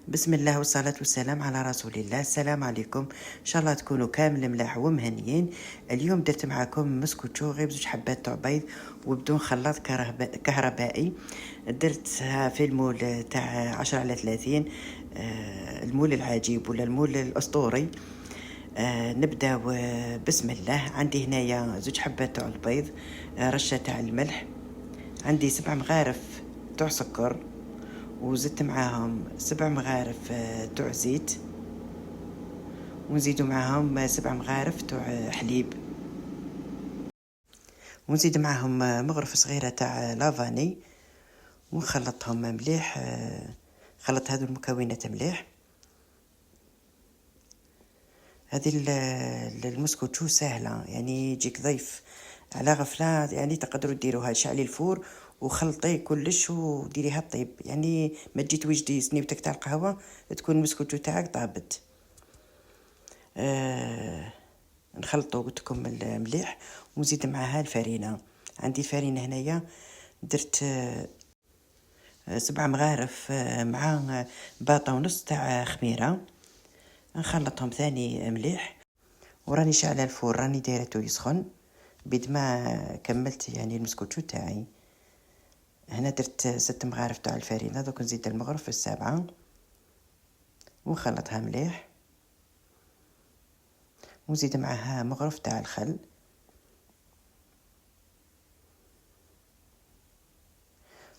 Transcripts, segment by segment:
بسم الله والصلاة والسلام على رسول الله. السلام عليكم، ان شاء الله تكونوا كامل ملاح ومهنيين. اليوم درت معكم مسكوتشو غير بزوج حبات تاع بيض وبدون خلاط كهربائي. درتها في المول تاع 10 على 30، المول العجيب ولا المول الاسطوري. نبداو بسم الله. عندي هنايا زوج حبات تاع البيض، رشه تاع الملح، عندي 7 مغارف تاع سكر، وزدت معاهم 7 مغارف تاع زيت، ونزيدو معاهم 7 مغارف تاع حليب، ونزيد معاهم مغرفة صغيرة تاع لافاني، ونخلطهم مليح. خلط هذو المكونات مليح. هذه المسكوتشو سهلة، يعني يجيك ضيف على غفلة، يعني تقدروا ديروها. شعلي الفور وخلطي كلش وديريها طيب، يعني ما تجي توجدي سنيوتك تاع القهوة تكون المسكوتشو تاعك طابت. نخلطو قلت لكم مليح، ونزيد معاها الفرينة. عندي الفرينة هنايا درت 7 مغارف مع باطة ونص تاع خميرة. نخلطهم ثاني مليح، وراني شاعله الفور، راني دايرته يسخن بيد ما كملت يعني المسكوتشو تاعي. هنا درت 6 مغارف تاع الفرينة، دوك نزيد المغرف السابعة ونخلطها مليح، ونزيد معاها مغرف تاع الخل،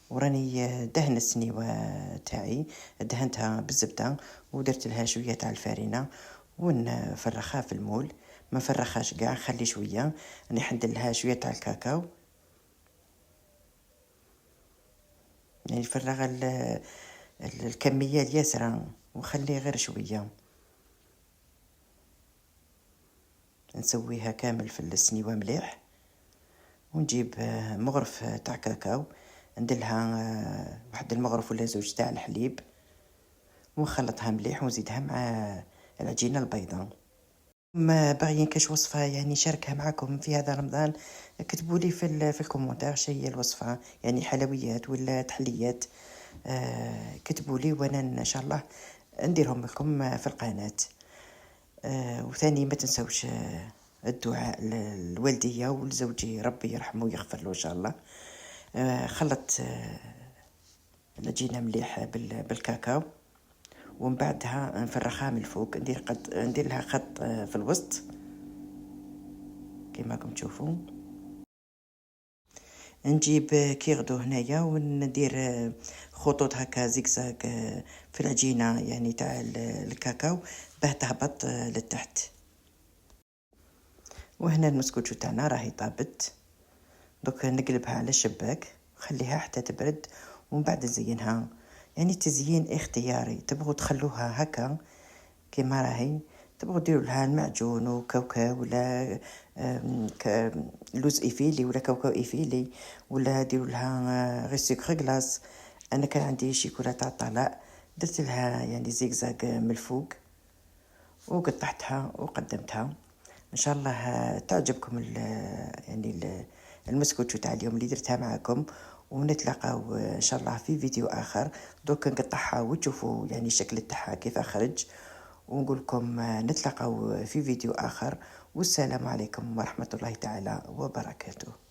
وراني دهن السنيوة تاعي، دهنتها بالزبدة ودرت لها شوية تاع الفرينة ونفرخها في المول. ما فرخاش كاع، خلي شوية، نحدد لها شوية تاع الكاكاو، يعني نفرغ الكمية اليسرى وخلي غير شوية. نسويها كامل في السنيوة مليح، ونجيب مغرف تاع كاكاو، نديرلها واحد المغرف ولا زوج تاع الحليب، ونخلطها مليح ونزيدها مع العجينة البيضاء. ما باغيين كاش وصفة يعني شاركها معكم في هذا رمضان، كتبوا لي في الكومنتار شي هي الوصفة، يعني حلويات ولا تحليات. كتبوا لي وانا ان شاء الله نديرهم لكم في القناة. وثاني ما تنسوش الدعاء للوالدية ولزوجي، ربي يرحمه ويغفر له ان شاء الله. خلط العجينة مليح بالكاكاو، ومن بعدها نفرخها من الفوق، ندير لها خط في الوسط كما راكم تشوفوا. نجيب كيغدو هنايا وندير خطوط هكا زيكزاك في العجينة يعني تاع الكاكاو باه تهبط لتحت. وهنا المسكوتشو تاعنا راهي طابت، دوك نقلبها على الشباك، خليها حتى تبرد، ومن بعد نزينها. يعني تزيين اختياري، تبغوا تخلوها هكا كما راهي، تبغوا ديروا لها المعجون وكاوكاو ولا لوز ايفيلي ولا كاوكاو ايفيلي، ولا ديروا لها غير سكر غلاس. انا كان عندي شيكولاته طلاء، درت لها يعني زيكزاك من الفوق وقطعتها وقدمتها. ان شاء الله تعجبكم يعني المسكوتشو تاع اليوم اللي درتها معكم، ونتلاقاو ان شاء الله في فيديو اخر. دوك نقطعها وتشوفوا يعني الشكل تاعها كيف خرج، ونقول لكم نتلاقاو في فيديو اخر. والسلام عليكم ورحمة الله تعالى وبركاته.